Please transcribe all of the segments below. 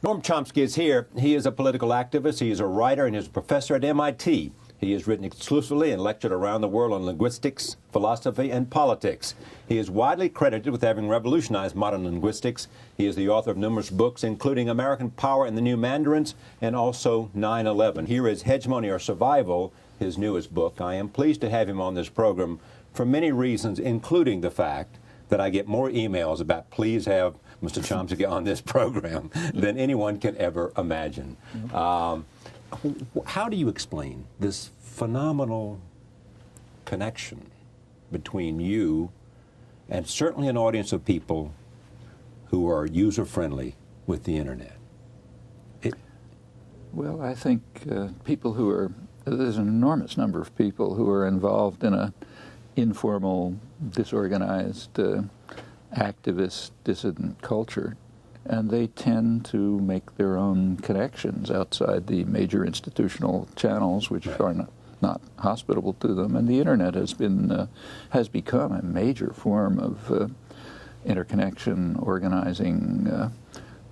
Noam Chomsky is here. He is a political activist, he is a writer, and he is a professor at MIT. He has written exclusively and lectured around the world on linguistics, philosophy, and politics. He is widely credited with having revolutionized modern linguistics. He is the author of numerous books, including American Power and the New Mandarins, and also 9/11. Here is Hegemony or Survival, his newest book. I am pleased to have him on this program for many reasons, including the fact that I get more emails about please have Mr. Chomsky on this program than anyone can ever imagine. How do you explain this phenomenal connection between you and certainly an audience of people who are user-friendly with the Internet? Well, I think people who are, there's an enormous number of people who are involved in a informal, disorganized, activist, dissident culture, and they tend to make their own connections outside the major institutional channels, which are not hospitable to them. And the Internet has become a major form of interconnection, organizing,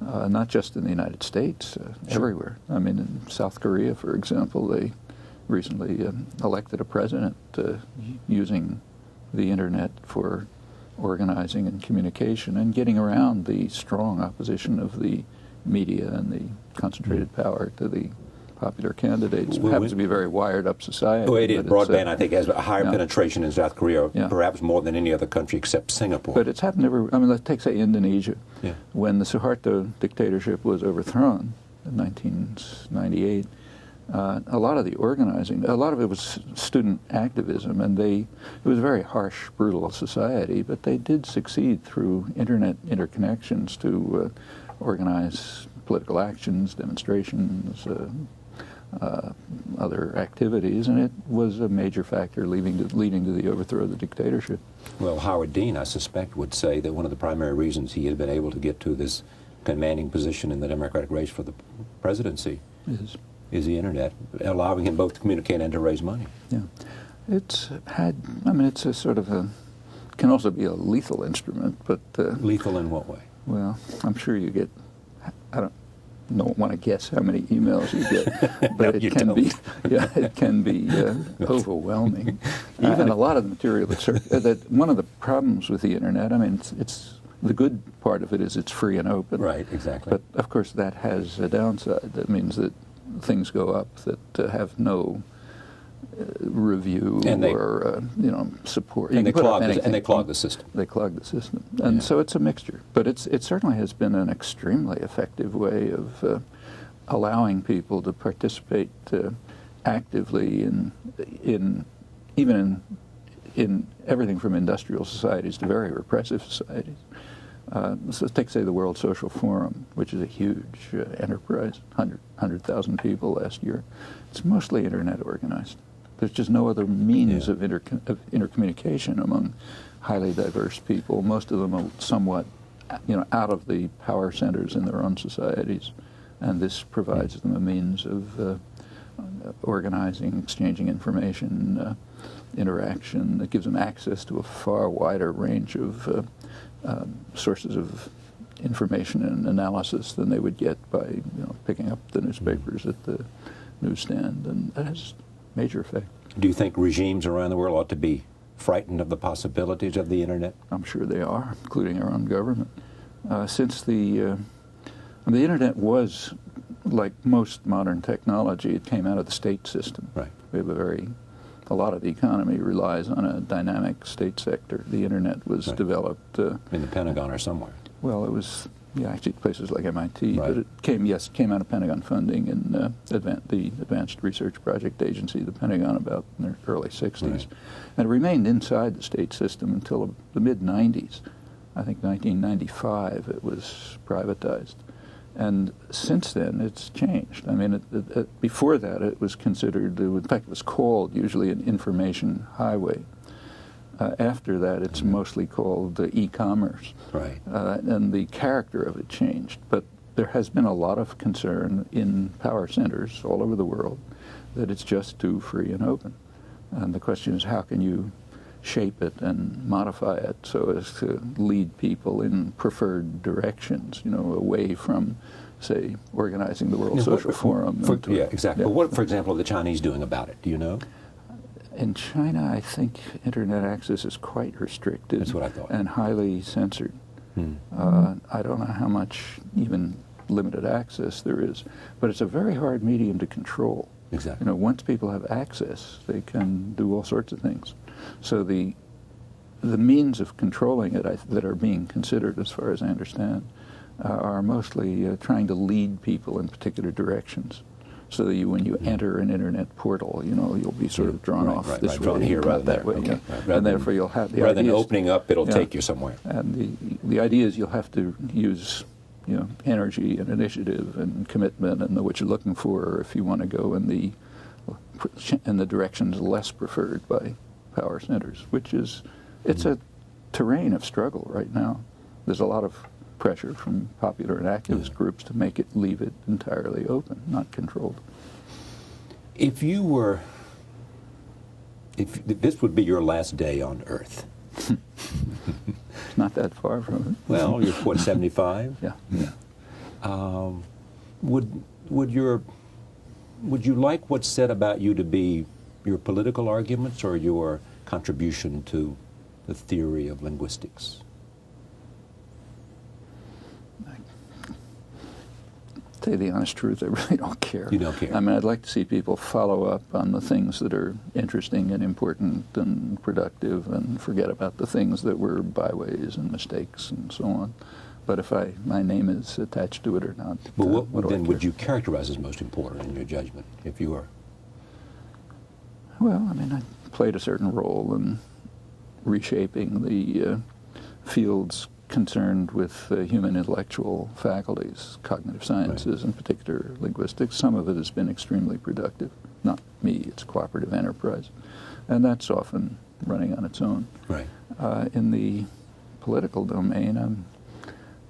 not just in the United States, everywhere. I mean, in South Korea, for example, they recently elected a president using the Internet for organizing and communication and getting around the strong opposition of the media and the concentrated power to the popular candidates. It happens to be a very wired-up society. Well, it is. Broadband, I think, has a higher penetration in South Korea, perhaps more than any other country except Singapore. But it's happened I mean, let's take, say, Indonesia. When the Suharto dictatorship was overthrown in 1998, a lot of the organizing, a lot of it was student activism, and it was a very harsh, brutal society, but they did succeed through Internet interconnections to organize political actions, demonstrations, other activities, and it was a major factor leading to the overthrow of the dictatorship. Well, Howard Dean, I suspect, would say that one of the primary reasons he has been able to get to this commanding position in the Democratic race for the presidency is the Internet, allowing him both to communicate and to raise money. Yeah. It's a sort of can also be a lethal instrument, but... lethal in what way? Well, I'm sure you get, I don't want to guess how many emails you get, but it can be overwhelming. Even a lot of the material that one of the problems with the Internet, I mean, it's the good part of it is it's free and open. Right, exactly. But of course that has a downside. That means that things go up that have no review or support. And they clog the system. They clog the system, and so it's a mixture. But it certainly has been an extremely effective way of allowing people to participate actively in everything from industrial societies to very repressive societies. So take, say, the World Social Forum, which is a huge enterprise, 100,000 people last year. It's mostly Internet organized. There's just no other means of intercommunication among highly diverse people. Most of them are somewhat, out of the power centers in their own societies, and this provides them a means of organizing, exchanging information, interaction. It gives them access to a far wider range of sources of information and analysis than they would get by picking up the newspapers at the newsstand, and that has major effect. Do you think regimes around the world ought to be frightened of the possibilities of the Internet? I'm sure they are, including our own government. Since the Internet was, like most modern technology, it came out of the state system. Right. We have a lot of the economy relies on a dynamic state sector. The Internet was developed in the Pentagon or somewhere. Well, it was actually places like MIT, but it came out of Pentagon funding in the Advanced Research Project Agency, the Pentagon, about in the early 60s. Right. And it remained inside the state system until the mid-90s. I think 1995 it was privatized. And since then, it's changed. I mean, before that, it was considered, in fact, it was called usually an information highway. After that, it's mostly called e-commerce. Right. And the character of it changed. But there has been a lot of concern in power centers all over the world that it's just too free and open. And the question is, how can you shape it and modify it so as to lead people in preferred directions, away from say, organizing the World Social Forum. Yeah, exactly. Yeah. But what, for example, are the Chinese doing about it? Do you know? In China, I think internet access is quite restricted. That's what I thought. And highly censored. I don't know how much even limited access there is, but it's a very hard medium to control. Exactly. You know, once people have access, they can do all sorts of things. So the means of controlling it that are being considered, as far as I understand, are mostly trying to lead people in particular directions. So that when you enter an internet portal, you know, you'll be sort of drawn off this way, drawn here rather than that way, okay. And therefore you'll have the rather ideas, than opening up, it'll take you somewhere. And the idea is you'll have to use, you know, energy and initiative and commitment and know what you're looking for if you want to go in the directions less preferred by power centers, which is, it's a terrain of struggle right now. There's a lot of pressure from popular and activist groups to leave it entirely open, not controlled. If this would be your last day on Earth. It's not that far from it. Well, you're what, 75? Yeah. Would you like what's said about you to be your political arguments or your contribution to the theory of linguistics? To tell you the honest truth, I really don't care. You don't care? I mean, I'd like to see people follow up on the things that are interesting and important and productive and forget about the things that were byways and mistakes and so on. But if my name is attached to it or not, but what then would you characterize as most important in your judgment, if you were? Well, I mean, I played a certain role in reshaping the fields concerned with human intellectual faculties, cognitive sciences, in particular linguistics. Some of it has been extremely productive. Not me, it's cooperative enterprise. And that's often running on its own. Right. In the political domain,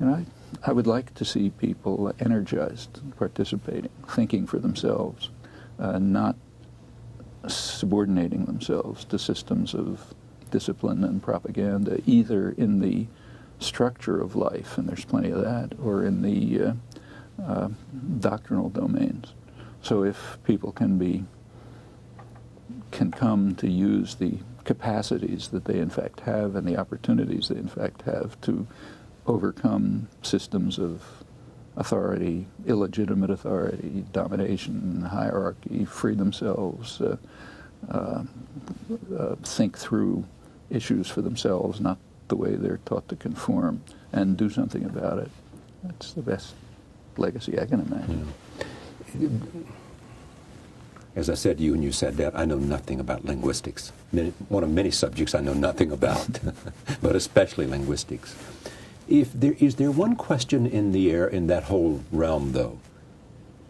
I would like to see people energized, participating, thinking for themselves, not subordinating themselves to systems of discipline and propaganda, either in the structure of life, and there's plenty of that, or in the doctrinal domains. So if people can come to use the capacities that they in fact have and the opportunities they in fact have to overcome systems of authority, illegitimate authority, domination, hierarchy, free themselves, think through issues for themselves, not the way they're taught to conform, and do something about it. That's the best legacy I can imagine. Yeah. As I said to you when you said that, I know nothing about linguistics. One of many subjects I know nothing about, but especially linguistics. Is there one question in the air in that whole realm, though,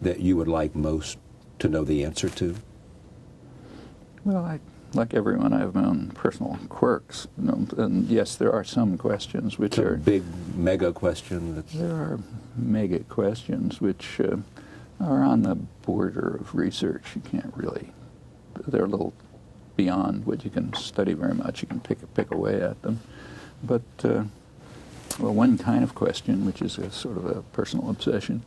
that you would like most to know the answer to? Well, like everyone, I have my own personal quirks, you know, and yes, there are some questions which are big mega question. There are mega questions which are on the border of research. You can't really. They're a little beyond what you can study very much. You can pick away at them, but well, one kind of question, which is a sort of a personal obsession,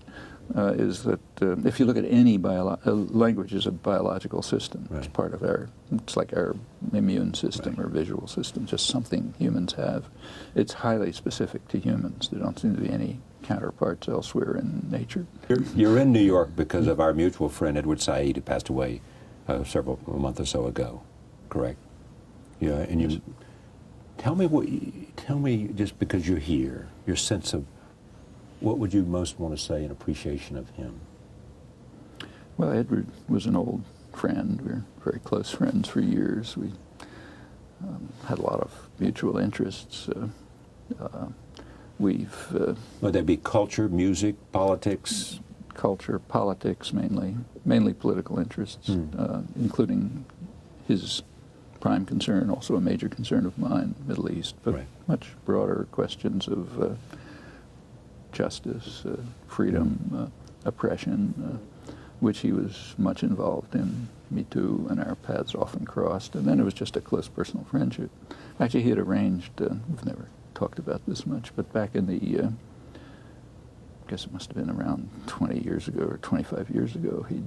is that if you look at any language is a biological system. Right. It's part of it's like our immune system or visual system, just something humans have. It's highly specific to humans. There don't seem to be any counterparts elsewhere in nature. You're in New York because of our mutual friend Edward Said, who passed away a month or so ago, correct? Yeah, and you tell me just because you're here, your sense of what would you most want to say in appreciation of him? Well, Edward was an old friend. We were very close friends for years. We had a lot of mutual interests. Would that be culture, music, politics? Culture, politics mainly political interests, including his prime concern, also a major concern of mine, Middle East, but much broader questions of justice, freedom, oppression, which he was much involved in. Me too, and our paths often crossed. And then it was just a close personal friendship. Actually, he had arranged, we've never talked about this much, but back in the guess it must have been around 20 years ago or 25 years ago, he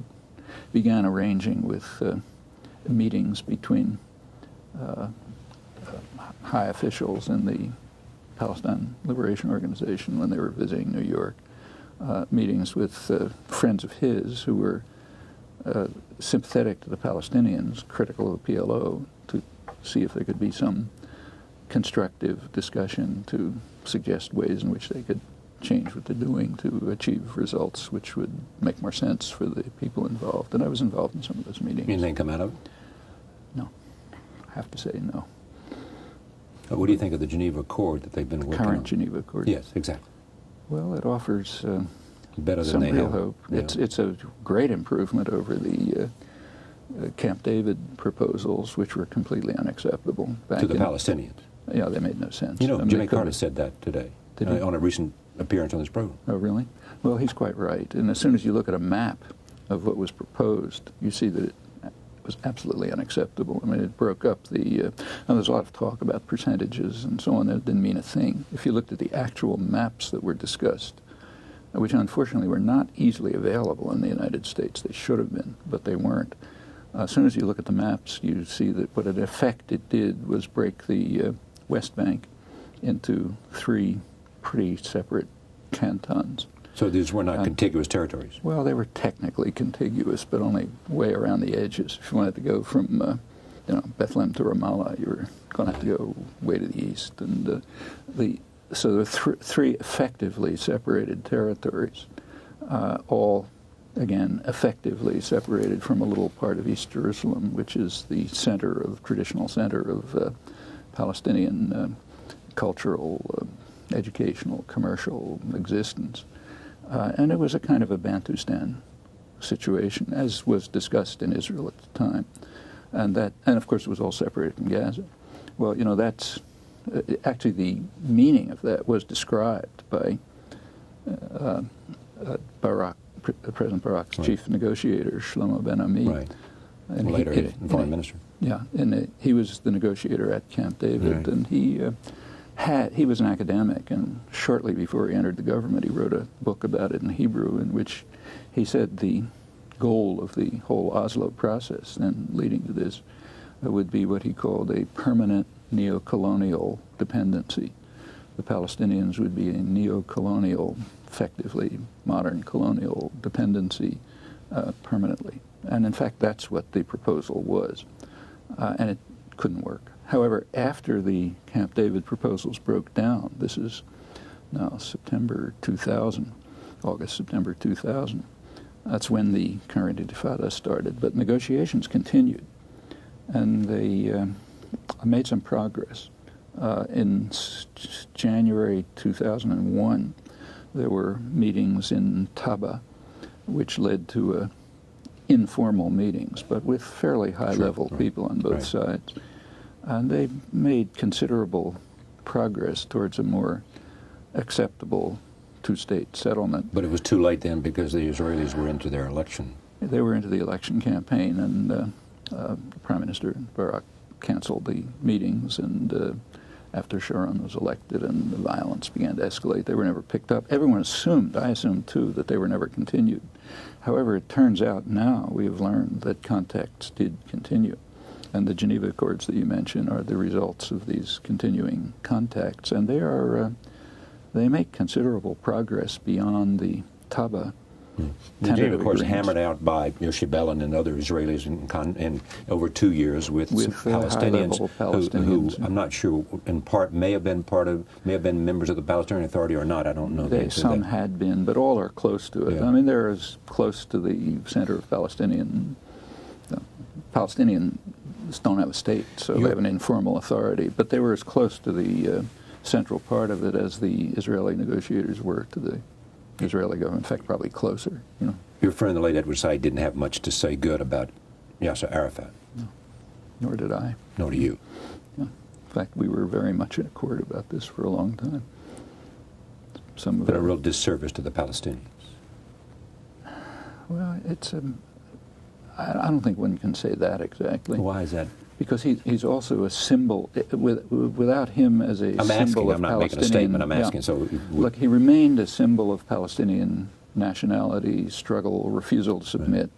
began arranging with meetings between high officials in the Palestine Liberation Organization when they were visiting New York, meetings with friends of his who were sympathetic to the Palestinians, critical of the PLO, to see if there could be some constructive discussion to suggest ways in which they could change what they're doing to achieve results which would make more sense for the people involved. And I was involved in some of those meetings. Anything come out of it? No. I have to say no. What do you think of the Geneva Accord that they've been working on? Current Geneva Accord? Yes, exactly. Well, it offers better than some they real have. hope. Yeah. It's a great improvement over the Camp David proposals, which were completely unacceptable. To the Palestinians. Yeah, they made no sense. You know, I mean, Jimmy Carter said that today on a recent appearance on this program. Oh, really? Well, he's quite right. And as soon as you look at a map of what was proposed, you see that it was absolutely unacceptable. I mean, it broke up the... now, there's a lot of talk about percentages and so on. That didn't mean a thing. If you looked at the actual maps that were discussed, which unfortunately were not easily available in the United States. They should have been, but they weren't. As soon as you look at the maps, you see that what in effect it did was break the West Bank into 3 pretty separate cantons. So these were not contiguous territories? Well, they were technically contiguous, but only way around the edges. If you wanted to go from Bethlehem to Ramallah, you were going to have to go way to the east. And so there were 3 effectively separated territories, all, again, effectively separated from a little part of East Jerusalem, which is the traditional center of Palestinian cultural, educational, commercial existence. And it was a kind of a Bantustan situation, as was discussed in Israel at the time. And of course, it was all separated from Gaza. Well, you know, that's... actually, the meaning of that was described by President Barak's chief negotiator, Shlomo Ben-Ami. Right. And later, foreign minister. Yeah, and he was the negotiator at Camp David, and he was an academic, and shortly before he entered the government, he wrote a book about it in Hebrew, in which he said the goal of the whole Oslo process, then leading to this, would be what he called a permanent neo-colonial dependency. The Palestinians would be a neo-colonial, effectively modern colonial dependency permanently. And in fact, that's what the proposal was. And it couldn't work. However, after the Camp David proposals broke down, this is now September 2000, August, September 2000, that's when the current Intifada started. But negotiations continued. And they made some progress. In January 2001, there were meetings in Taba, which led to informal meetings, but with fairly high-level people on both sides. And they made considerable progress towards a more acceptable 2-state settlement. But it was too late then because the Israelis were into their election. They were into the election campaign, and Prime Minister Barak canceled the meetings, and after Sharon was elected and the violence began to escalate, they were never picked up. Everyone assumed, I assumed too, that they were never continued. However, it turns out now we have learned that contacts did continue. And the Geneva Accords that you mentioned are the results of these continuing contacts, and they make considerable progress beyond the Taba. The Geneva Accords hammered out by Yossi Beilin and other Israelis in over 2 years with Palestinians who I'm not sure in part may have been members of the Palestinian Authority or not. I don't know. Some had been, but all are close to it. Yeah. I mean, they're as close to the center of Palestinians don't have a state, so they have an informal authority, but they were as close to the central part of it as the Israeli negotiators were to the Israeli government. In fact, probably closer. You know. Your friend, the late Edward Said, didn't have much to say good about Yasser Arafat. No, nor did I. Nor do you. No. In fact, we were very much in accord about this for a long time. But a real disservice to the Palestinians. Well, I don't think one can say that exactly. Why is that? because he's also a symbol. Without him as a I'm symbol asking, of I'm not Palestinian, making a statement, I'm asking. So, look, he remained a symbol of Palestinian nationality, struggle, refusal to submit.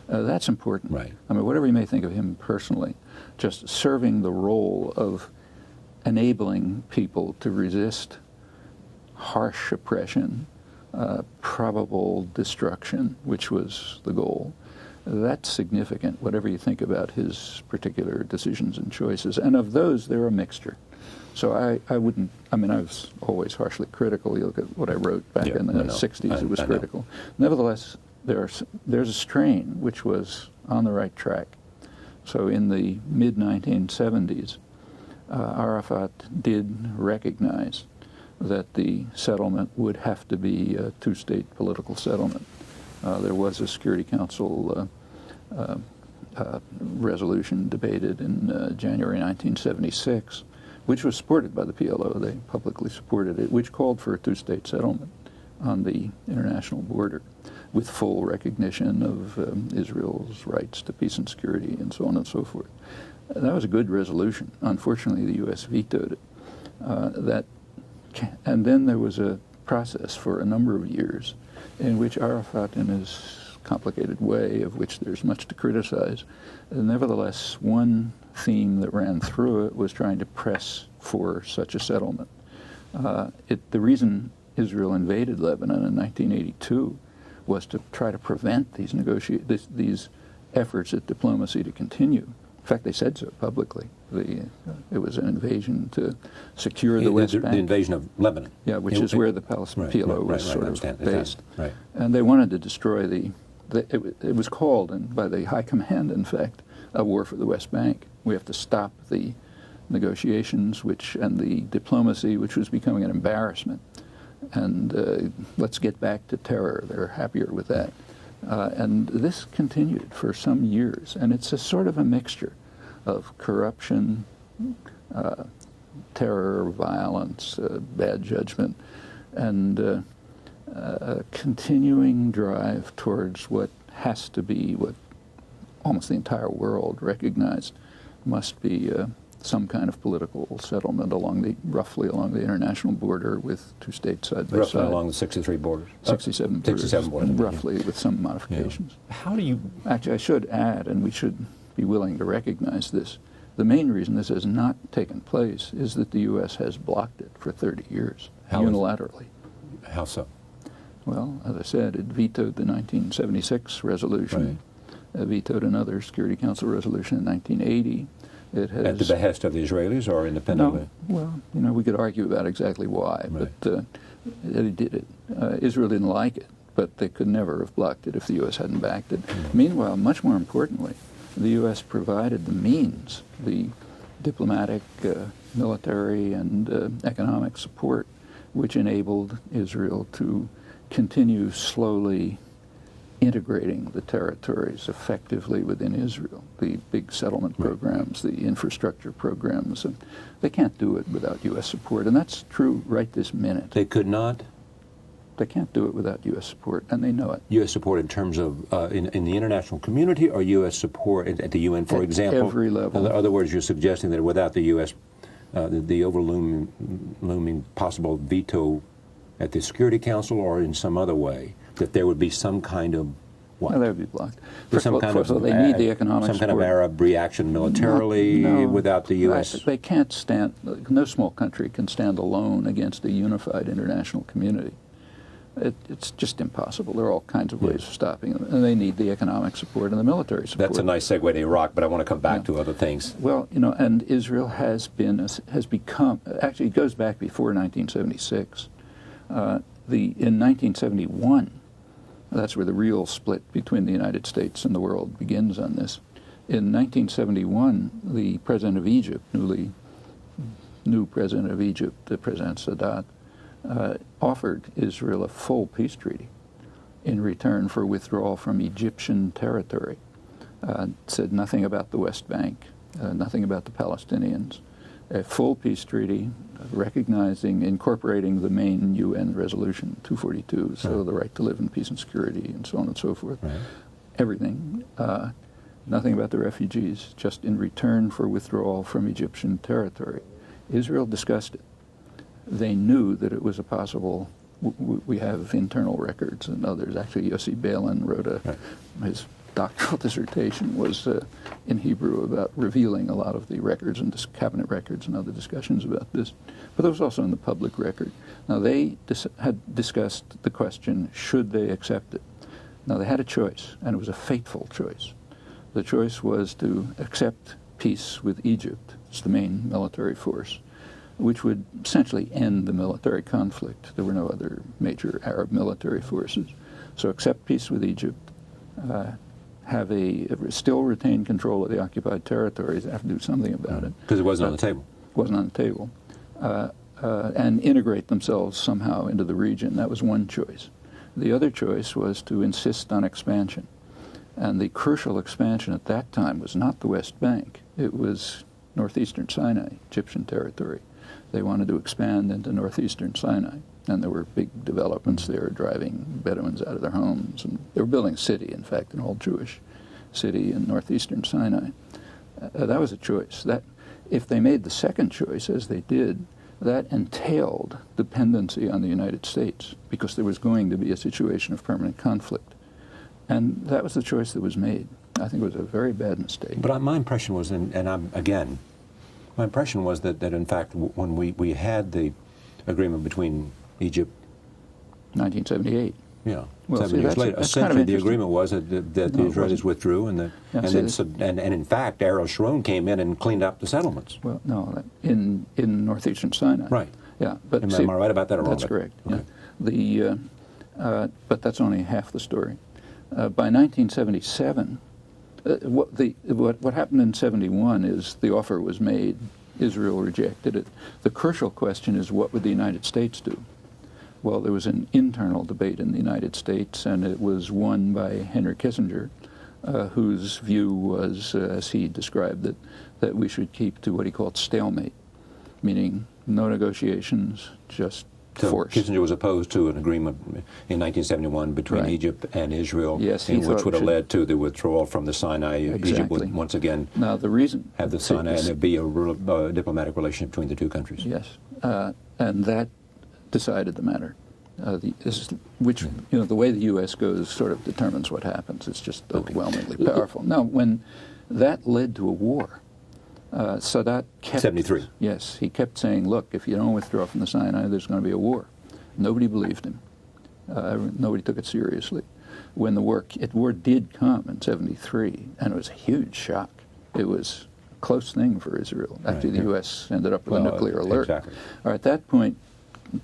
That's important. Right. I mean, whatever you may think of him personally, just serving the role of enabling people to resist harsh oppression, probable destruction, which was the goal. That's significant, whatever you think about his particular decisions and choices. And of those, they're a mixture. So I wouldn't, I mean, I was always harshly critical. You look at what I wrote back in the 60s, it was critical. Nevertheless, there's a strain which was on the right track. So in the mid-1970s, Arafat did recognize that the settlement would have to be a two-state political settlement. There was a Security Council resolution debated in January 1976, which was supported by the PLO. They publicly supported it, which called for a two-state settlement on the international border with full recognition of Israel's rights to peace and security and so on and so forth. That was a good resolution. Unfortunately, the U.S. vetoed it. And then there was a process for a number of years in which Arafat, in his complicated way, of which there's much to criticize, nevertheless, one theme that ran through it was trying to press for such a settlement. The reason Israel invaded Lebanon in 1982 was to try to prevent these efforts at diplomacy to continue. In fact, they said so publicly. It was an invasion to secure the West Bank. The invasion of Lebanon. Yeah, which is where the Palestinian PLO was sort of based. Right. And they wanted to destroy it was called, by the High Command, in fact, a war for the West Bank. We have to stop the negotiations and the diplomacy, which was becoming an embarrassment. And let's get back to terror. They're happier with that. And this continued for some years. And it's a sort of a mixture of corruption, terror, violence, bad judgment, and a continuing drive towards what has to be, what almost the entire world recognized must be some kind of political settlement roughly along the international border with two states side by side. Roughly along the 63 borders. 67 borders. 67 borders. Roughly, with some modifications. Yeah. How do you... Actually, I should add, and we should be willing to recognize this, the main reason this has not taken place is that the U.S. has blocked it for 30 years, unilaterally. How so? Well, as I said, it vetoed the 1976 resolution. Right. It vetoed another Security Council resolution in 1980. It has, at the behest of the Israelis or independently? No, well, we could argue about exactly why, right. But it did it. Israel didn't like it, but they could never have blocked it if the U.S. hadn't backed it. Mm-hmm. Meanwhile, much more importantly, the U.S. provided the means, the diplomatic, military, and economic support, which enabled Israel to continue slowly integrating the territories effectively within Israel, the big settlement programs, the infrastructure programs. And they can't do it without U.S. support, and that's true right this minute. They could not? They can't do it without U.S. support, and they know it. U.S. support in terms of in the international community, or U.S. support at the UN, for example? Every level. In other words, you're suggesting that without the U.S., the overlooming possible veto at the Security Council or in some other way, that there would be some kind of what? Well, they would be blocked. First of all, they need the economic some support. kind of Arab reaction militarily without the U.S. They can't stand. No small country can stand alone against a unified international community. It's just impossible. There are all kinds of ways of stopping them, and they need the economic support and the military support. That's a nice segue to Iraq, but I want to come back to other things. Well, and Israel has become. Actually, it goes back before 1976. In 1971, that's where the real split between the United States and the world begins on this. In 1971, the president of Egypt, new president of Egypt, President Sadat, offered Israel a full peace treaty in return for withdrawal from Egyptian territory. Said nothing about the West Bank, nothing about the Palestinians. A full peace treaty incorporating the main UN resolution 242, so the right to live in peace and security and so on and so forth. Right. Everything. nothing about the refugees, just in return for withdrawal from Egyptian territory. Israel discussed it. They knew that it was a possible, we have internal records and others. Actually, Yossi Beilin wrote his doctoral dissertation was in Hebrew about revealing a lot of the records and cabinet records and other discussions about this. But it was also in the public record. Now, they had discussed the question, should they accept it? Now, they had a choice, and it was a fateful choice. The choice was to accept peace with Egypt, it's the main military force, which would essentially end the military conflict. There were no other major Arab military forces. So accept peace with Egypt, still retain control of the occupied territories, have to do something about it. Because it wasn't on the table. It wasn't on the table. And integrate themselves somehow into the region. That was one choice. The other choice was to insist on expansion. And the crucial expansion at that time was not the West Bank. It was northeastern Sinai, Egyptian territory. They wanted to expand into northeastern Sinai. And there were big developments there, driving Bedouins out of their homes. And they were building a city, in fact, an all-Jewish city in northeastern Sinai. That was a choice. That, if they made the second choice, as they did, that entailed dependency on the United States, because there was going to be a situation of permanent conflict. And that was the choice that was made. I think it was a very bad mistake. But my impression was, my impression was that in fact, when we had the agreement between Egypt, 1978. Yeah, well, 7 years later. Essentially, the agreement was that the Israelis withdrew, and in fact, Ariel Sharon came in and cleaned up the settlements. Well, no, in northeastern Sinai. Right. Yeah, but am I right about that or wrong? That's correct. Okay. Yeah. But that's only half the story. By 1977, what happened in 71 is the offer was made. Israel rejected it. The crucial question is, what would the United States do? Well, there was an internal debate in the United States, and it was won by Henry Kissinger, whose view was, as he described it, that we should keep to what he called stalemate, meaning no negotiations, just force. Kissinger was opposed to an agreement in 1971 between Egypt and Israel, yes, which would have led to the withdrawal from the Sinai. Exactly. Egypt would once again have the Sinai, and there'd be a diplomatic relationship between the two countries. Yes, and that decided the matter. The way the U.S. goes sort of determines what happens. It's just overwhelmingly powerful. Now, when that led to a war, Sadat kept... 73. Yes, he kept saying, look, if you don't withdraw from the Sinai, there's going to be a war. Nobody believed him. Nobody took it seriously. When the war did come in 73, and it was a huge shock. It was a close thing for Israel. Actually, the U.S. ended up with a nuclear alert. Exactly. At that point,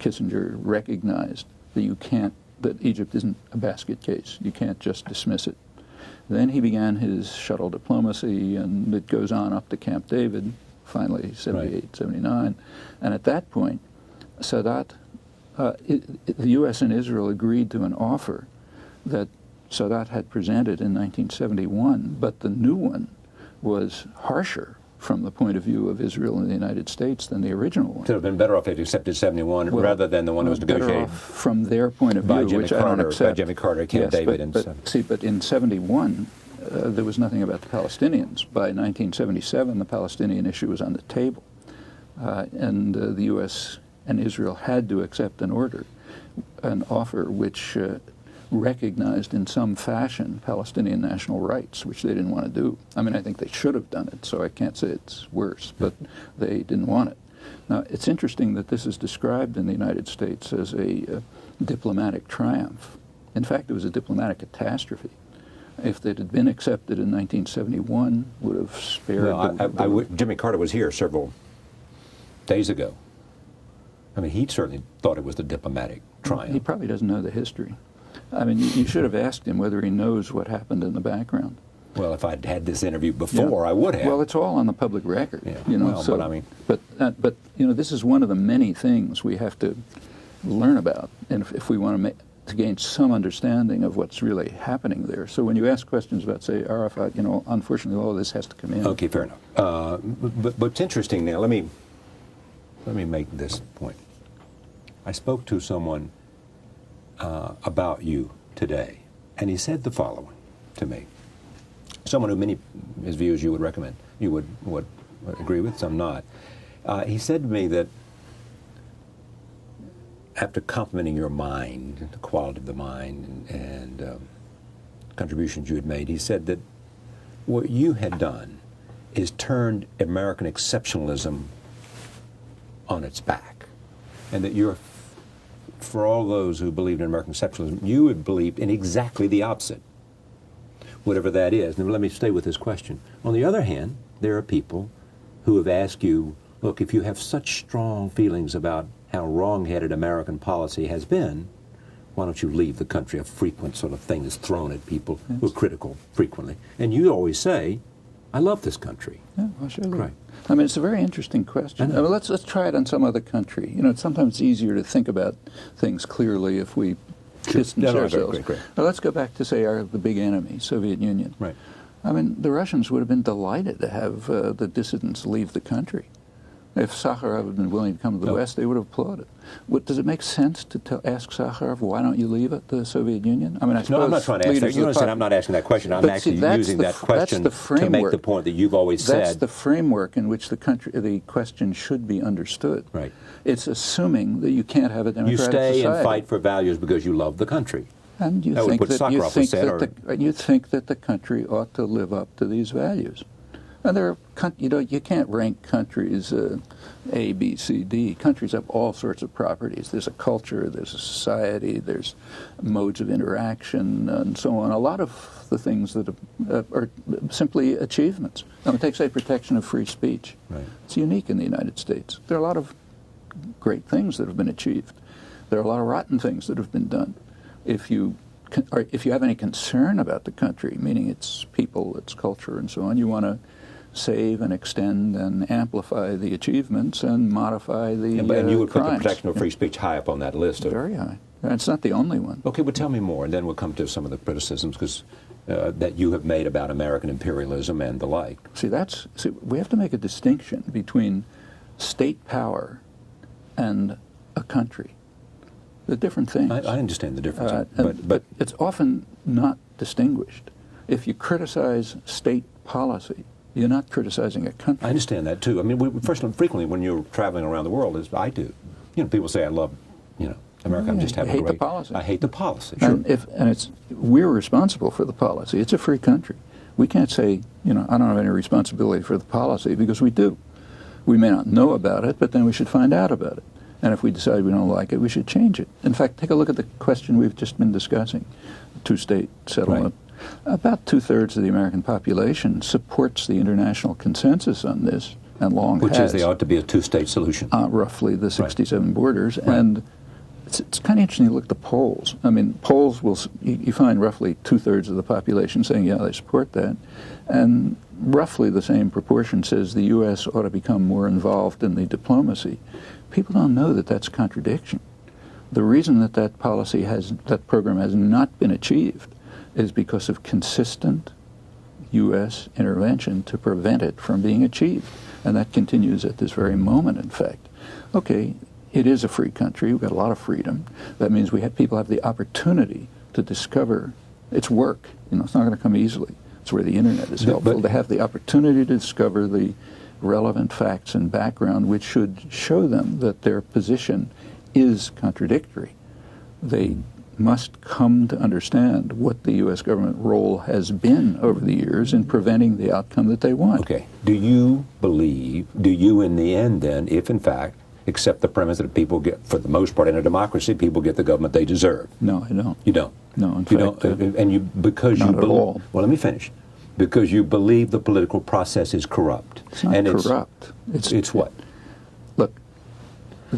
Kissinger recognized that Egypt isn't a basket case. You can't just dismiss it. Then he began his shuttle diplomacy, and it goes on up to Camp David, finally 78, 79. And at that point, Sadat, the U.S. and Israel agreed to an offer that Sadat had presented in 1971, but the new one was harsher from the point of view of Israel and the United States than the original one. It would have been better if they'd accepted 71 rather than the one that was negotiated. Better off from their point of view, which I don't accept. By Jimmy Carter, Camp David. But in 71, there was nothing about the Palestinians. By 1977, the Palestinian issue was on the table. And the U.S. and Israel had to accept an offer which recognized in some fashion Palestinian national rights, which they didn't want to do. I mean, I think they should have done it, so I can't say it's worse, but they didn't want it. Now, it's interesting that this is described in the United States as a diplomatic triumph. In fact, it was a diplomatic catastrophe. If it had been accepted in 1971, would have spared... Jimmy Carter was here several days ago. I mean, he certainly thought it was the diplomatic triumph. He probably doesn't know the history. I mean, you should have asked him whether he knows what happened in the background. Well, if I'd had this interview before, I would have. Well, it's all on the public record. Yeah. You know, well, so, but I mean, but you know, this is one of the many things we have to learn about, and if we want to gain some understanding of what's really happening there. So when you ask questions about, say, Arafat, you know, unfortunately, all of this has to come in. Okay, fair enough. But it's interesting now. Let me make this point. I spoke to someone about you today, and he said the following to me. someone who many his views you would recommend, you would agree with, some not. He said to me that after complimenting your mind, the quality of the mind, and contributions you had made, he said that what you had done is turned American exceptionalism on its back, and that you're, for all those who believed in American exceptionalism, you had believed in exactly the opposite, whatever that is. Now let me stay with this question. On the other hand, there are people who have asked you, look, if you have such strong feelings about how wrong-headed American policy has been, why don't you leave the country? A frequent sort of thing that's thrown at people who are critical frequently. And you always say, I love this country. Yeah, well, sure. Right. I mean, it's a very interesting question. Let's try it on some other country. You know, it's sometimes easier to think about things clearly if we distance ourselves. Great. Now, let's go back to, say, the big enemy, Soviet Union. Right. I mean, the Russians would have been delighted to have the dissidents leave the country. If Sakharov had been willing to come to the West, they would have applauded. Does it make sense to ask Sakharov, why don't you leave the Soviet Union? I mean, I suppose I'm not trying to ask that. You understand, I'm not asking that question. I'm actually using that question to make the point that you've always said. That's the framework in which the question should be understood. Right. It's assuming that you can't have a democratic society. You stay and fight for values because you love the country. And you think that the country ought to live up to these values. And you can't rank countries A, B, C, D. Countries have all sorts of properties. There's a culture, there's a society, there's modes of interaction, and so on. A lot of the things that are simply achievements. I mean, take, say, protection of free speech. Right. It's unique in the United States. There are a lot of great things that have been achieved. There are a lot of rotten things that have been done. If you have any concern about the country, meaning its people, its culture, and so on, you want to save and extend and amplify the achievements and modify the and you would crimes. put the protection of free speech high up on that list. Very high. And it's not the only one. Okay, well, tell me more, and then we'll come to some of the criticisms that you have made about American imperialism and the like. See, we have to make a distinction between state power and a country. They're different things. I understand the difference, but it's often not distinguished. If you criticize state policy, you're not criticizing a country. I understand that too. I mean, frequently when you're traveling around the world, as I do, people say, "I love, America." I'm just having I hate the policy. I hate the policy. Sure. And we're responsible for the policy. It's a free country. We can't say, I don't have any responsibility for the policy, because we do. We may not know about it, but then we should find out about it. And if we decide we don't like it, we should change it. In fact, take a look at the question we've just been discussing, two-state settlement. Right. About two-thirds of the American population supports the international consensus on this, and long Which has. is there ought to be a two-state solution. Roughly the 67 borders. Right. And it's kind of interesting to look at the polls. I mean, polls you find roughly two-thirds of the population saying, yeah, they support that. And roughly the same proportion says the U.S. ought to become more involved in the diplomacy. People don't know that that's a contradiction. The reason that program has not been achieved is because of consistent U.S. intervention to prevent it from being achieved. And that continues at this very moment, in fact. Okay, it is a free country. We've got a lot of freedom. That means people have the opportunity to discover its work. It's not going to come easily. It's where the Internet is helpful, to have the opportunity to discover the relevant facts and background which should show them that their position is contradictory. They must come to understand what the U.S. government role has been over the years in preventing the outcome that they want. Okay. Do you in the end then, if in fact, accept the premise that people get, for the most part in a democracy, people get the government they deserve? No, I don't. You don't? No, in fact, because not at all. Well, let me finish. Because you believe the political process is corrupt. It's not corrupt. It's what? Look.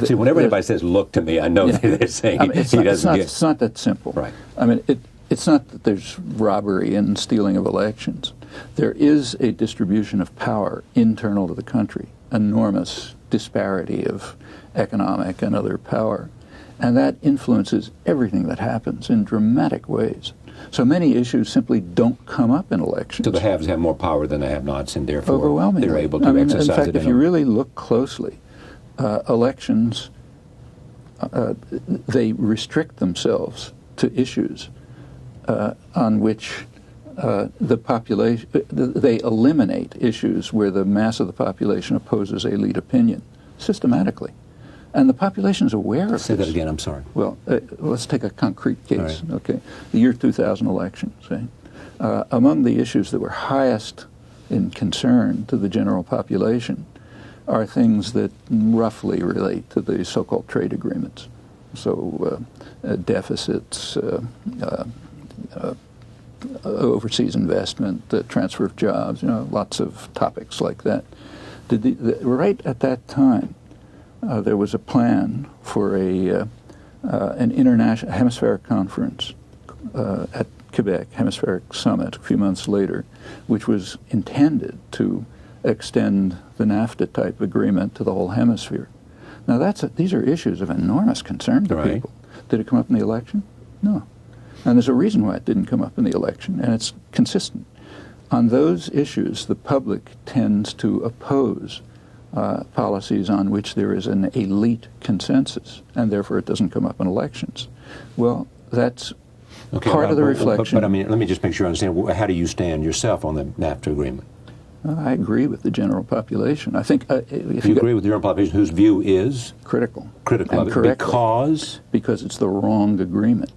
See, whenever anybody says, look to me, I know they're saying he doesn't get... It's not that simple. Right. I mean, it's not that there's robbery and stealing of elections. There is a distribution of power internal to the country, enormous disparity of economic and other power. And that influences everything that happens in dramatic ways. So many issues simply don't come up in elections. So the haves have more power than the have-nots, and therefore overwhelmingly. They're able to exercise it. In fact, it. If you really look closely, elections, they restrict themselves to issues on which the population, they eliminate issues where the mass of the population opposes a lead opinion systematically. And the population is aware of this. Say that again, I'm sorry. Well, let's take a concrete case. Right. Okay, the year 2000 election, say. Among the issues that were highest in concern to the general population are things that roughly relate to the so-called trade agreements. So deficits, overseas investment, transfer of jobs, lots of topics like that. Right at that time, there was a plan for an international hemispheric conference at Quebec, Hemispheric Summit, a few months later, which was intended to extend the NAFTA-type agreement to the whole hemisphere. Now, these are issues of enormous concern to people. Did it come up in the election? No. And there's a reason why it didn't come up in the election, and it's consistent. On those issues, the public tends to oppose policies on which there is an elite consensus, and therefore it doesn't come up in elections. Well, that's part of the reflection. But I mean, let me just make sure I understand. How do you stand yourself on the NAFTA agreement? I agree with the general population. I think if you agree with the general population whose view is critical of it because it's the wrong agreement.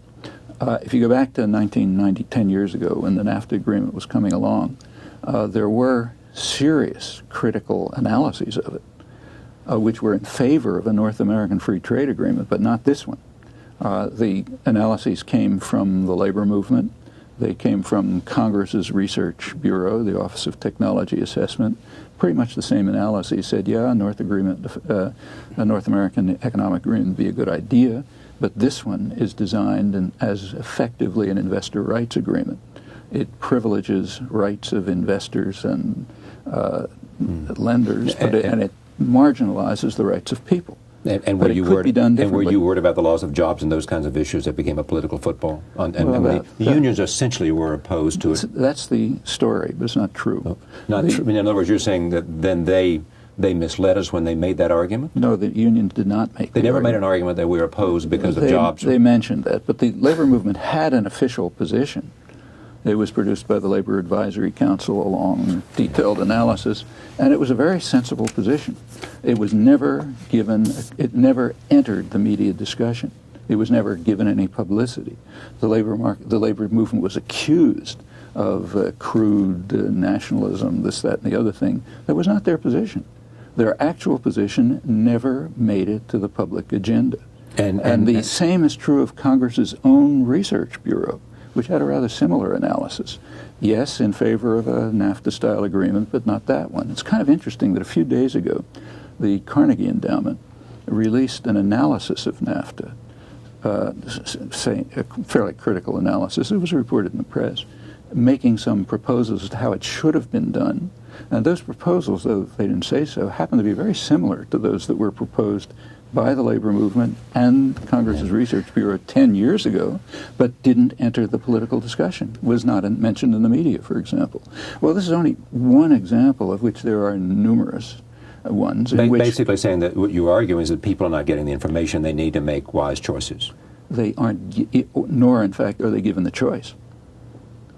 If you go back to 1990, 10 years ago, when the NAFTA agreement was coming along, there were serious critical analyses of it, which were in favor of a North American free trade agreement, but not this one. The analyses came from the labor movement. They came from Congress's Research Bureau, the Office of Technology Assessment. Pretty much the same analyses said, yeah, a North American economic agreement would be a good idea, but this one is designed as effectively an investor rights agreement. It privileges rights of investors and lenders, and it marginalizes the rights of people. And were you worried about the loss of jobs and those kinds of issues that became a political football? The unions essentially were opposed to it. That's the story, but it's not true. Oh, not true. In other words, you're saying that then they misled us when they made that argument? No, the unions did not make They never made an argument that we were opposed because of jobs? They mentioned that, but the labor movement had an official position. It was produced by the Labor Advisory Council, a long, detailed analysis, and it was a very sensible position. It was never given, it never entered the media discussion. It was never given any publicity. The labor movement was accused of crude nationalism, this, that, and the other thing. That was not their position. Their actual position never made it to the public agenda. And the same is true of Congress's own Research Bureau, which had a rather similar analysis. Yes, in favor of a NAFTA-style agreement, but not that one. It's kind of interesting that a few days ago, the Carnegie Endowment released an analysis of NAFTA, saying a fairly critical analysis. It was reported in the press, making some proposals as to how it should have been done. And those proposals, though they didn't say so, happen to be very similar to those that were proposed by the labor movement and Congress's Research Bureau 10 years ago, but didn't enter the political discussion, was not mentioned in the media, for example. Well, this is only one example of which there are numerous ones. Basically saying that what you argue is that people are not getting the information they need to make wise choices. They aren't, nor in fact are they given the choice.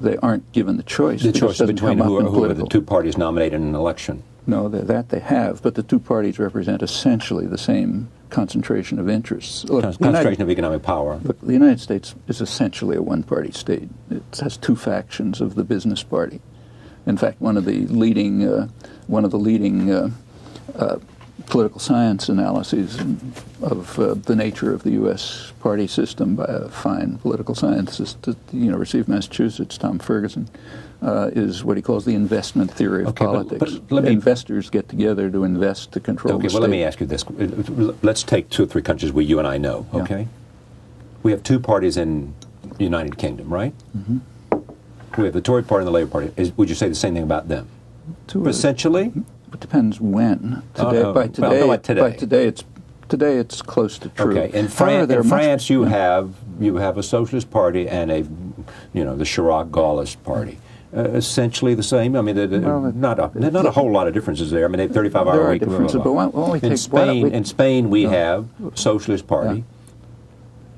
They aren't given the choice. The choice between who are the two parties nominated in an election. No, that they have, but the two parties represent essentially the same concentration of interests. Look, concentration of economic power. Look, the United States is essentially a one-party state. It has two factions of the business party. In fact, one of the leading political science analyses of the nature of the U.S. party system by a fine political scientist at the University of Massachusetts, Tom Ferguson, is what he calls the investment theory of politics. But investors get together to invest to control the state. Well, let me ask you this. Let's take 2 or 3 countries where you and I know, okay? Yeah. We have 2 parties in the United Kingdom, right? Mm-hmm. We have the Tory Party and the Labour Party. Would you say the same thing about them? Essentially? It depends when. Today it's close to true. Okay. In France, you have a socialist party and the Chirac Gaullist party. Essentially the same. I mean, not a whole lot of differences there. I mean, they have 35-hour week. Differences, but in Spain, we have Socialist Party.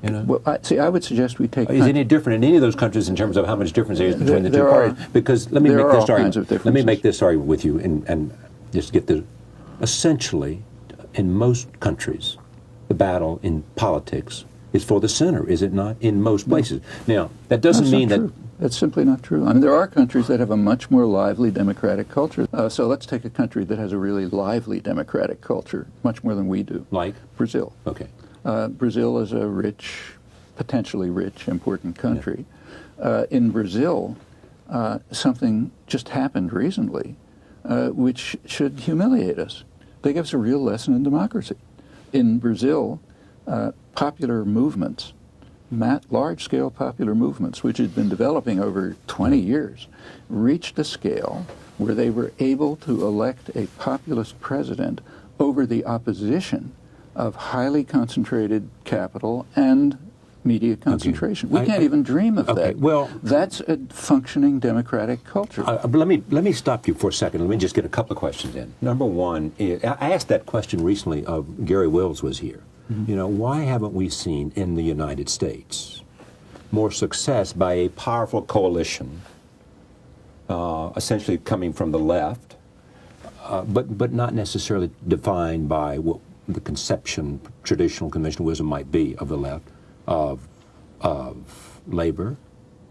You know? Well, I would suggest we take... Is it any different in any of those countries in terms of how much difference there is between the two parties? Because let me make this argument. Let me make this argument with you and just get the... Essentially, in most countries, the battle in politics is for the center, is it not? In most places. Now, that doesn't mean that... That's simply not true. I mean, there are countries that have a much more lively democratic culture. So let's take a country that has a really lively democratic culture, much more than we do. Like? Brazil. Okay. Brazil is a rich, potentially rich, important country. Yeah. In Brazil, something just happened recently which should humiliate us. They give us a real lesson in democracy. In Brazil, popular movements, large-scale popular movements, which had been developing over 20 years, reached a scale where they were able to elect a populist president over the opposition of highly concentrated capital and media concentration. Okay. We can't even dream of that. Well, that's a functioning democratic culture. But let me stop you for a second. Let me just get a couple of questions in. Number one, I asked that question recently of Gary Wills was here. Mm-hmm. You know, why haven't we seen in the United States more success by a powerful coalition, essentially coming from the left, but not necessarily defined by what the conception, traditional conventional wisdom might be of the left, of labor,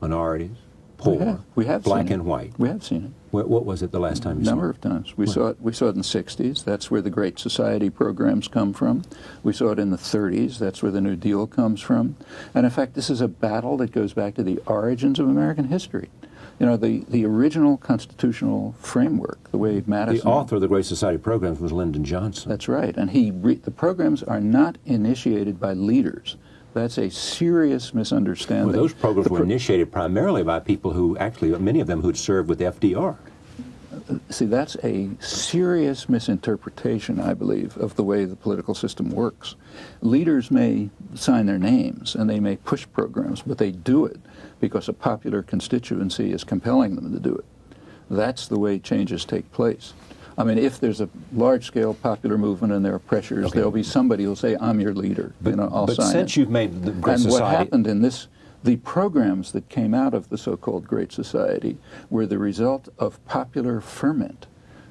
minorities, poor, we have black and white. We have seen it. What was it the last time you saw it? A number of times. We saw it in the 60s. That's where the Great Society programs come from. We saw it in the 30s. That's where the New Deal comes from. And in fact, this is a battle that goes back to the origins of American history. You know, the original constitutional framework, the way Madison... The author of the Great Society programs was Lyndon Johnson. That's right. And the programs are not initiated by leaders. That's a serious misunderstanding. Well, those programs were initiated primarily by people who actually, many of them who'd served with FDR. See, that's a serious misinterpretation, I believe, of the way the political system works. Leaders may sign their names and they may push programs, but they do it because a popular constituency is compelling them to do it. That's the way changes take place. I mean, if there's a large-scale popular movement and there are pressures, there'll be somebody who'll say, "I'm your leader." But, I'll sign since it. you've made the Great Society... And what happened in the programs that came out of the so-called Great Society were the result of popular ferment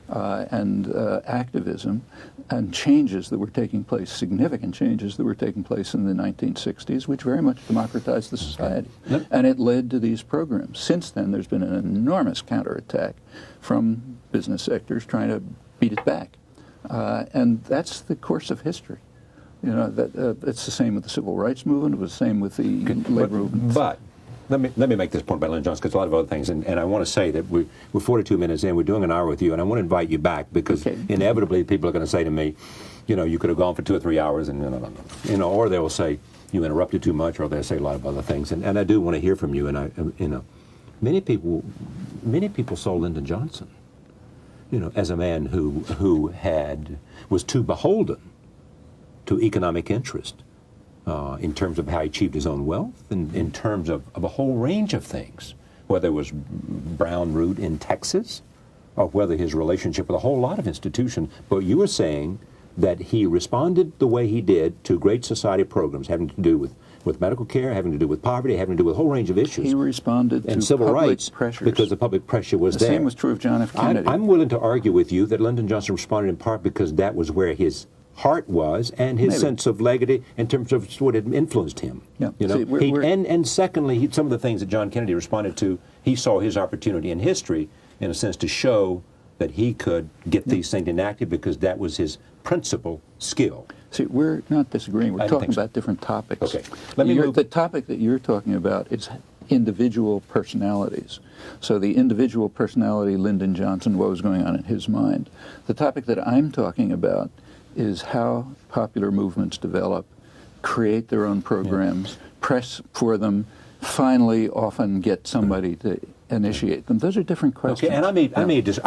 and activism and changes that were taking place, significant changes that were taking place in the 1960s, which very much democratized the society. Okay. And it led to these programs. Since then, there's been an enormous counterattack from business sectors trying to beat it back. And that's the course of history. You know, it's the same with the civil rights movement. It was the same with the labor movement. But let me make this point about Lyndon Johnson, because a lot of other things, and I want to say that we're 42 minutes in, we're doing an hour with you, and I want to invite you back, because inevitably people are going to say to me, you know, you could have gone for 2 or 3 hours, and you know, or they will say you interrupted too much, or they'll say a lot of other things, and I do want to hear from you, and many people saw Lyndon Johnson, you know, as a man who was too beholden to economic interest. In terms of how he achieved his own wealth, and in terms of a whole range of things, whether it was brown root in Texas, or whether his relationship with a whole lot of institutions. But you were saying that he responded the way he did to Great Society programs having to do with medical care, having to do with poverty, having to do with a whole range of issues. He responded and to civil public rights pressures. Because the public pressure was there. The same was true of John F. Kennedy. I'm willing to argue with you that Lyndon Johnson responded in part because that was where his heart was, and his sense of legacy in terms of what had influenced him. Yeah. You know, See, and secondly, some of the things that John Kennedy responded to, he saw his opportunity in history, in a sense, to show that he could get these things enacted, because that was his principal skill. See, we're not disagreeing. We're talking about different topics. Okay. Let me move. The topic that you're talking about is individual personalities. So the individual personality, Lyndon Johnson, what was going on in his mind. The topic that I'm talking about is how popular movements develop, create their own programs, press for them, finally often get somebody to initiate them. Those are different questions. Okay, and I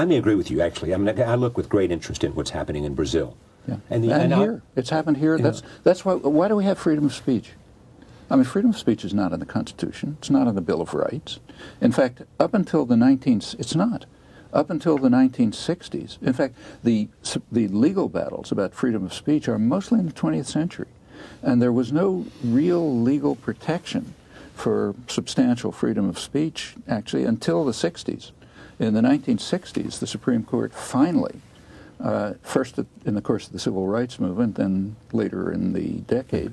may agree with you, actually. I mean, I look with great interest in what's happening in Brazil. Yeah. And here. It's happened here. That's why do we have freedom of speech? I mean, freedom of speech is not in the Constitution. It's not in the Bill of Rights. In fact, up until the 1960s. In fact, the legal battles about freedom of speech are mostly in the 20th century. And there was no real legal protection for substantial freedom of speech, actually, until the 60s. In the 1960s, the Supreme Court finally, first in the course of the Civil Rights Movement, then later in the decade,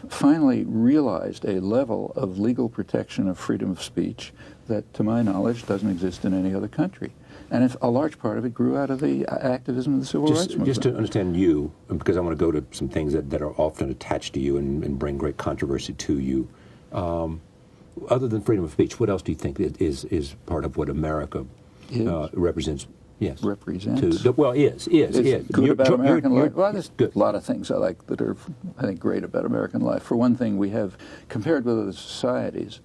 finally realized a level of legal protection of freedom of speech that, to my knowledge, doesn't exist in any other country. And a large part of it grew out of the activism of the Civil Rights Movement. Just to understand you, because I want to go to some things that are often attached to you and bring great controversy to you. Other than freedom of speech, what else do you think is part of what America represents? Yes. Represents. Is. Good about American life. Well, there's a lot of things I like that are, I think, great about American life. For one thing, we have, compared with other societies,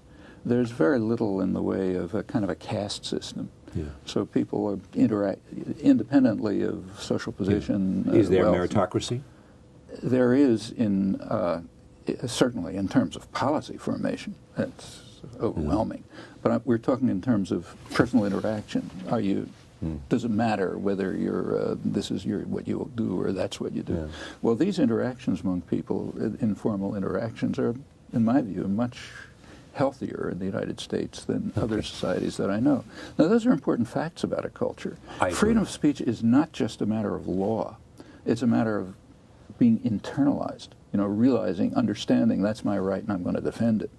there's very little in the way of a kind of a caste system. Yeah. So people interact independently of social position. Yeah. Is there meritocracy? There is, certainly in terms of policy formation. That's overwhelming. But we're talking in terms of personal interaction. Does it matter whether you're this is what you do or that's what you do? Yeah. Well, these interactions among people, informal interactions, are, in my view, much healthier in the United States than other societies that I know. Now, those are important facts about a culture. Freedom of speech is not just a matter of law. It's a matter of being internalized, realizing, understanding that's my right and I'm going to defend it.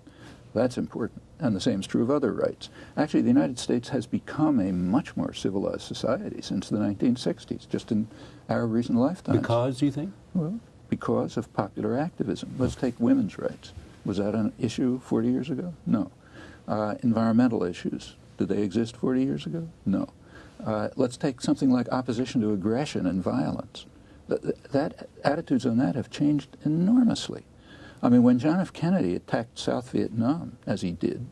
That's important. And the same is true of other rights. Actually, the United States has become a much more civilized society since the 1960s, just in our recent lifetimes. Because, you think? Well, because of popular activism. Let's take women's rights. Was that an issue 40 years ago? No. Environmental issues, did they exist 40 years ago? No. Let's take something like opposition to aggression and violence. Attitudes on that have changed enormously. I mean, when John F. Kennedy attacked South Vietnam, as he did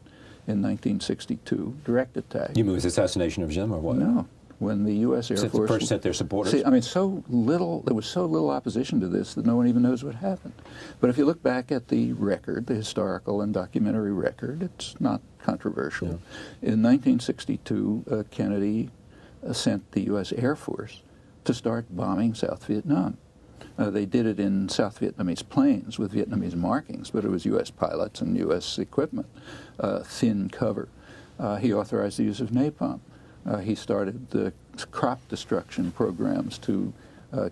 in 1962, direct attack. You mean his assassination of Jim, or what? No. When the U.S. Air Force first sent their supporters? See, I mean, there was so little opposition to this that no one even knows what happened. But if you look back at the record, the historical and documentary record, it's not controversial. Yeah. In 1962, Kennedy sent the U.S. Air Force to start bombing South Vietnam. They did it in South Vietnamese planes with Vietnamese markings, but it was U.S. pilots and U.S. equipment, thin cover. He authorized the use of napalm. He started the crop destruction programs to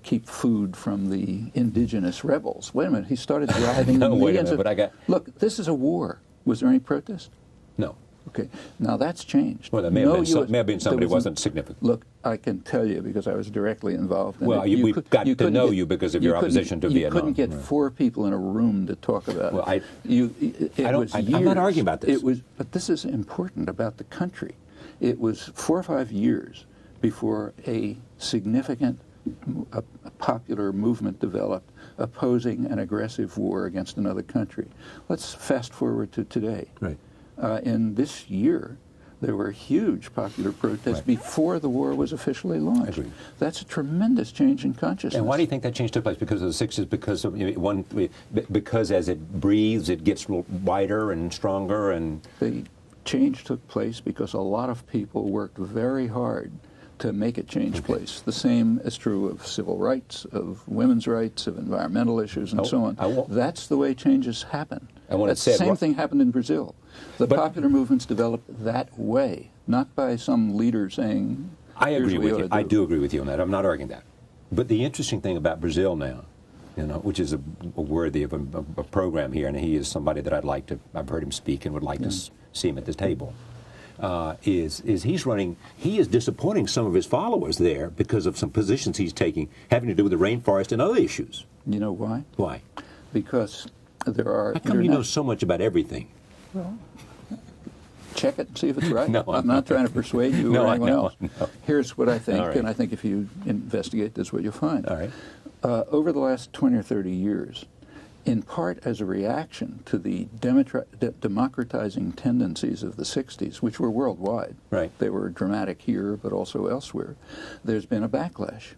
keep food from the indigenous rebels. Wait a minute, he started driving no, the wait a minute, but I got... Look, this is a war. Was there any protest? No. Okay, now that's changed. Well, there may have been somebody who wasn't significant. Look, I can tell you because I was directly involved in it. Well, we've got to know you because of your opposition to Vietnam. You couldn't get four people in a room to talk about it. I'm not arguing about this. But this is important about the country. It was 4 or 5 years before a significant popular movement developed opposing an aggressive war against another country. Let's fast forward to today. Right. In this year, there were huge popular protests before the war was officially launched. That's a tremendous change in consciousness. And why do you think that change took place? Because of the 60s? Because as it breathes, it gets wider and stronger? And the change took place because a lot of people worked very hard to make it change place. The same is true of civil rights, of women's rights, of environmental issues, and so on. That's the way changes happen. The same thing happened in Brazil. The popular movements developed that way, not by some leader saying, I agree with you. I do agree with you on that. I'm not arguing that. But the interesting thing about Brazil now, which is worthy of a program here, and he is somebody that I've heard him speak and would like to see him at this table, is he is disappointing some of his followers there because of some positions he's taking having to do with the rainforest and other issues. You know why? Why? Because there are... How come you know so much about everything? Well, check it and see if it's right. No, I'm not trying to persuade you or anyone else. No. Here's what I think, and I think if you investigate this, what you'll find. All right. Over the last 20 or 30 years, in part as a reaction to the democratizing tendencies of the 60s, which were worldwide. Right. They were dramatic here, but also elsewhere. There's been a backlash.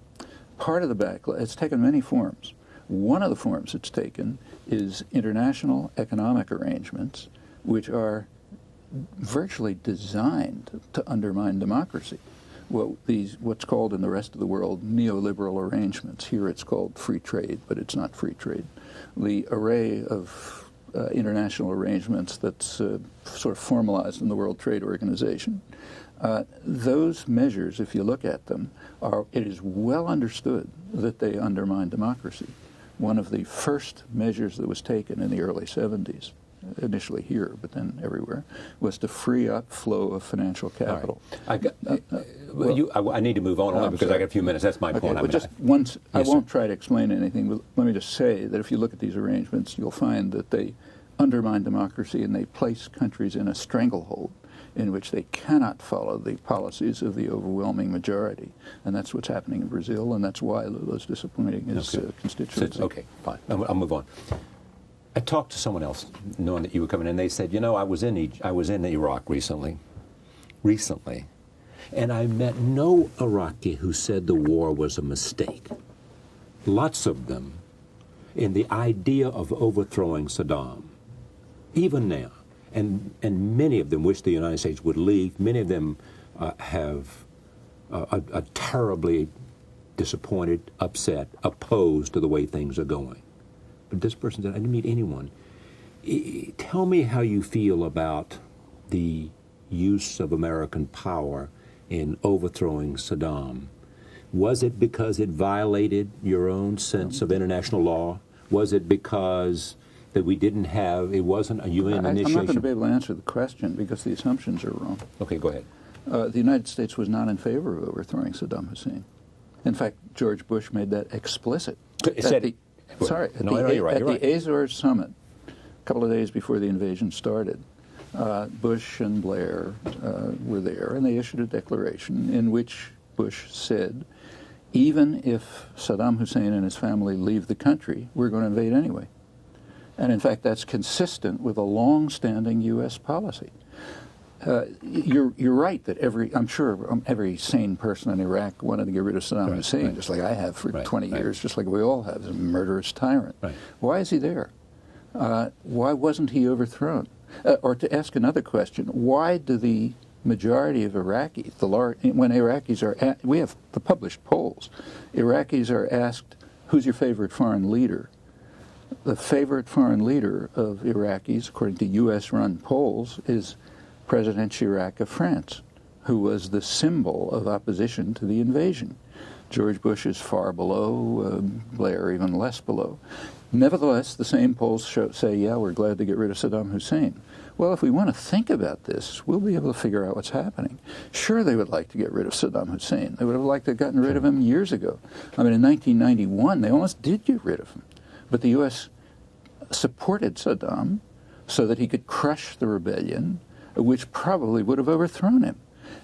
Part of the backlash, it's taken many forms. One of the forms it's taken is international economic arrangements, which are virtually designed to undermine democracy. what's called in the rest of the world neoliberal arrangements. Here it's called free trade, but it's not free trade. The array of international arrangements that's sort of formalized in the World Trade Organization. Those measures, if you look at them, it is well understood that they undermine democracy. One of the first measures that was taken in the early 70s, initially here, but then everywhere, was to free up flow of financial capital. Right. I need to move on only because I got a few minutes. That's my point. Well, just once, I won't try to explain anything, but let me just say that if you look at these arrangements, you'll find that they undermine democracy and they place countries in a stranglehold in which they cannot follow the policies of the overwhelming majority. And that's what's happening in Brazil, and that's why Lula's disappointing his constituency. Okay, fine. I'll move on. I talked to someone else, knowing that you were coming in. They said, you know, I was in Iraq recently, and I met no Iraqi who said the war was a mistake. Lots of them in the idea of overthrowing Saddam, even now. And many of them wish the United States would leave. Many of them are terribly disappointed, upset, opposed to the way things are going. But this person said, I didn't meet anyone. Tell me how you feel about the use of American power in overthrowing Saddam. Was it because it violated your own sense of international law? Was it because that we didn't have, it wasn't a UN initiation? I'm not going to be able to answer the question because the assumptions are wrong. Okay, go ahead. The United States was not in favor of overthrowing Saddam Hussein. In fact, George Bush made that explicit. It said, at the Azores summit, a couple of days before the invasion started, Bush and Blair were there, and they issued a declaration in which Bush said, even if Saddam Hussein and his family leave the country, we're going to invade anyway. And in fact, that's consistent with a long-standing U.S. policy. You're right that I'm sure every sane person in Iraq wanted to get rid of Saddam Hussein, just like I have for 20 years, just like we all have. He's a murderous tyrant. Right. Why is he there? Why wasn't he overthrown? Or to ask another question, why do the majority of Iraqis, when Iraqis are, we have the published polls, Iraqis are asked, who's your favorite foreign leader? The favorite foreign leader of Iraqis, according to U.S.-run polls, is President Chirac of France, who was the symbol of opposition to the invasion. George Bush is far below, Blair even less below. Nevertheless, the same polls say, yeah, we're glad to get rid of Saddam Hussein. Well, if we want to think about this, we'll be able to figure out what's happening. Sure, they would like to get rid of Saddam Hussein. They would have liked to have gotten rid of him years ago. I mean, in 1991, they almost did get rid of him. But the U.S. supported Saddam so that he could crush the rebellion, which probably would have overthrown him.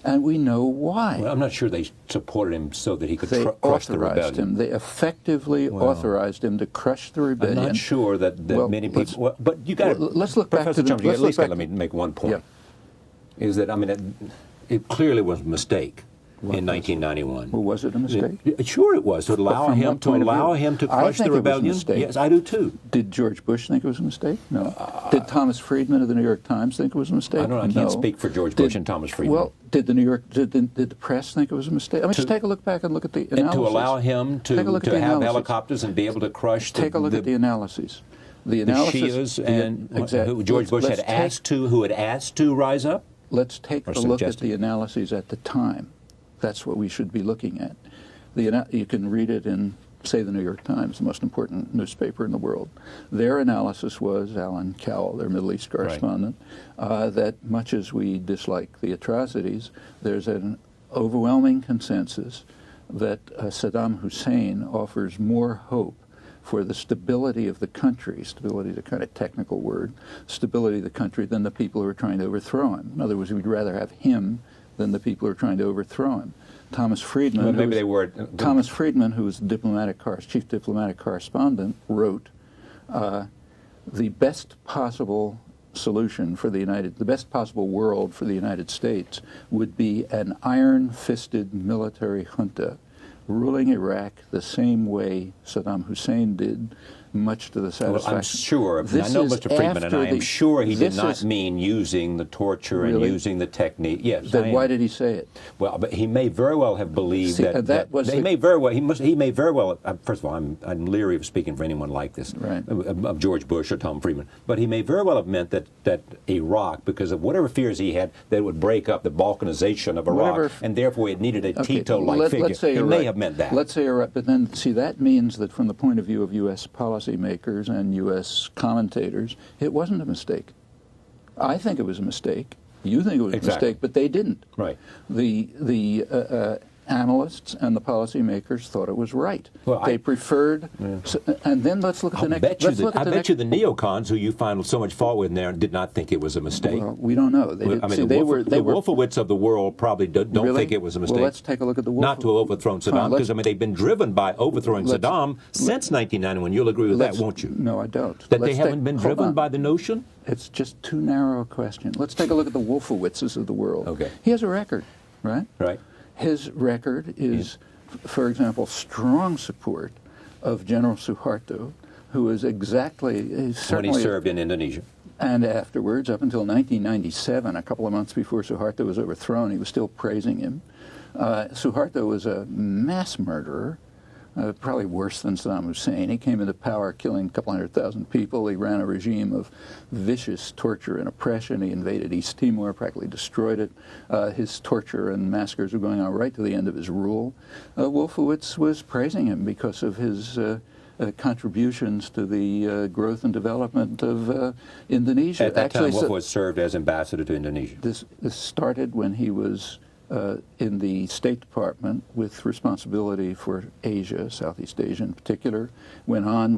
And we know why. Well, I'm not sure they supported him so that he could crush the rebellion. They effectively authorized him to crush the rebellion. I'm not sure that many people... but you got to... Let's look back to the... Chomsky, at least let me make one point. Yeah. Is that, I mean, it clearly was a mistake. In 1991. Well, was it a mistake? Sure it was. To allow him to crush the rebellion. Yes, I do too. Did George Bush think it was a mistake? No. Did Thomas Friedman of the New York Times think it was a mistake? I don't know. I can't speak for George Bush and Thomas Friedman. Well, did the press think it was a mistake? I mean, just take a look back and look at the analysis. And to allow him to have helicopters and be able to crush Take a look at the analyses. The Shias and who George Bush had asked to rise up? Let's take a look at the analyses at the time. That's what we should be looking at. You can read it in, say, the New York Times, the most important newspaper in the world. Their analysis was, Alan Cowell, their Middle East correspondent, that much as we dislike the atrocities, there's an overwhelming consensus that Saddam Hussein offers more hope for the stability of the country, stability is a kind of technical word, stability of the country than the people who are trying to overthrow him. In other words, we'd rather have him than the people who are trying to overthrow him. Thomas Friedman, Thomas Friedman, who was chief diplomatic correspondent, wrote, the best possible solution for the best possible world for the United States would be an iron-fisted military junta ruling Iraq the same way Saddam Hussein did, much to the satisfaction. Well, I'm sure. This I know is Mr. Friedman, and I am sure he did not mean using the torture and using the technique. Yes. Then why did he say it? Well, but he may very well have believed that was he may very well. First of all, I'm leery of speaking for anyone like this, right, of George Bush or Tom Friedman. But he may very well have meant that Iraq, because of whatever fears he had, that it would break up the Balkanization of Iraq, and therefore it needed a Tito-like figure. He may have meant that. Let's say you're right, but then see, that means that from the point of view of U.S. policymakers and U.S. commentators, it wasn't a mistake. I think it was a mistake. You think it was a mistake, but they didn't. Right. The analysts and the policymakers thought it was right. Well, they preferred, and then let's look at the next. I bet you the neocons, who you find so much fault with there, did not think it was a mistake. Well, we don't know. The Wolfowitz of the world probably don't think it was a mistake. Well, let's take a look at the Wolfowitz. Not to have overthrown Saddam, because they've been driven by overthrowing Saddam since 1991. You'll agree with that, won't you? No, I don't. That they haven't been driven by the notion? It's just too narrow a question. Let's take a look at the Wolfowitzes of the world. Okay. He has a record, right? Right. His record is, for example, strong support of General Suharto, who is certainly when he served in Indonesia. And afterwards, up until 1997, a couple of months before Suharto was overthrown, he was still praising him. Suharto was a mass murderer, probably worse than Saddam Hussein. He came into power killing a couple 100,000 people. He ran a regime of vicious torture and oppression. He invaded East Timor, practically destroyed it. His torture and massacres were going on right to the end of his rule. Wolfowitz was praising him because of his contributions to the growth and development of Indonesia. At that time, Wolfowitz served as ambassador to Indonesia. This started when he was in the State Department with responsibility for Asia, Southeast Asia in particular. Went on,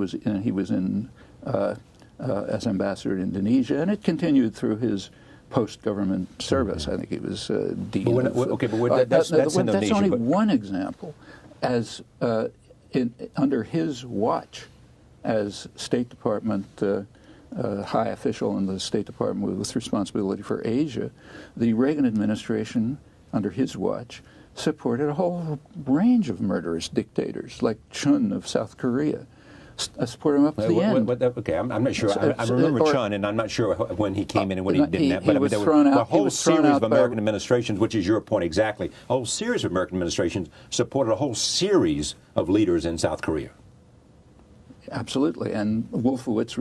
he was in as ambassador to Indonesia, and it continued through his post-government service. I think he was dean. That's Indonesia. That's only one example. As under his watch, as State Department high official in the State Department with responsibility for Asia, the Reagan administration, under his watch, supported a whole range of murderous dictators, like Chun of South Korea. Supported him up to the end. I'm not sure. I remember Chun, and I'm not sure when he came in and when he didn't. But there were a whole series of American administrations, which is your point exactly. A whole series of American administrations supported a whole series of leaders in South Korea. Absolutely, and Wolfowitz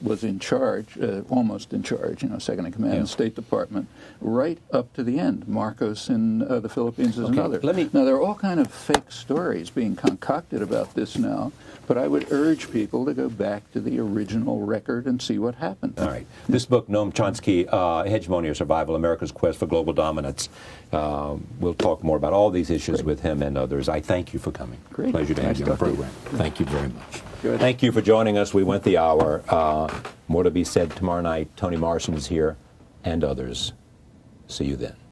was in charge, almost in charge, second in command of the State Department, right up to the end. Marcos in the Philippines is another. Now, there are all kind of fake stories being concocted about this now, but I would urge people to go back to the original record and see what happened. All right. This book, Noam Chomsky, Hegemony or Survival, America's Quest for Global Dominance. We'll talk more about all these issues with him and others. I thank you for coming. Great. Pleasure to have you on the program. Thank you very much. Good. Thank you for joining us. We went the hour. More to be said tomorrow night. Toni Morrison is here and others. See you then.